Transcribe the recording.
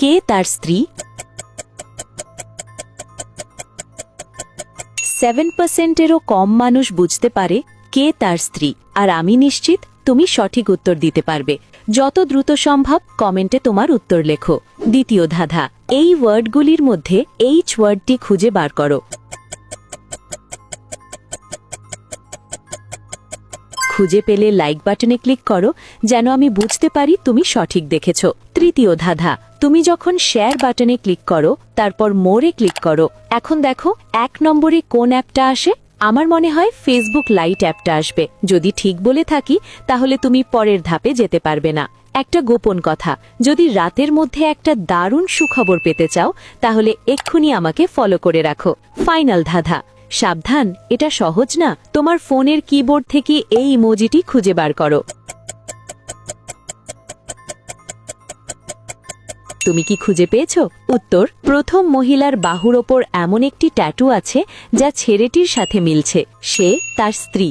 কে তার স্ত্রী? 7%-এরও কম মানুষ বুঝতে পারে কে তার স্ত্রী, আর আমি নিশ্চিত তুমি সঠিক উত্তর দিতে পারবে। যত দ্রুত সম্ভব কমেন্টে তোমার উত্তর লেখো। দ্বিতীয় ধাঁধা, এই ওয়ার্ডগুলির মধ্যে এইচ ওয়ার্ডটি খুঁজে বার করো। খুঁজে পেলে লাইক বাটনে ক্লিক করো, যেন আমি বুঝতে পারি তুমি সঠিক দেখেছ। তৃতীয় ধাঁধা, তুমি যখন শেয়ার বাটনে ক্লিক করো তারপর মোরে ক্লিক করো, এখন দেখো 1 নম্বরে কোন অ্যাপটা আসে? আমার মনে হয় ফেসবুক লাইট অ্যাপটা আসবে। যদি ঠিক বলে থাকি তাহলে তুমি পরের ধাপে যেতে পারবে না। একটা গোপন কথা, যদি রাতের মধ্যে একটা দারুণ সুখবর পেতে চাও তাহলে এক্ষুনি আমাকে ফলো করে রাখো। ফাইনাল ধাঁধা, সাবধান, এটা সহজ না। তোমার ফোনের কিবোর্ড থেকে এই ইমোজিটি খুঁজে বার করো। তুমি কি খুঁজে পেয়েছো? উত্তর, প্রথম মহিলার বাহুর ওপর এমন একটি ট্যাটু আছে যা ছেলেটির সাথে মিলছে। সে তার স্ত্রী।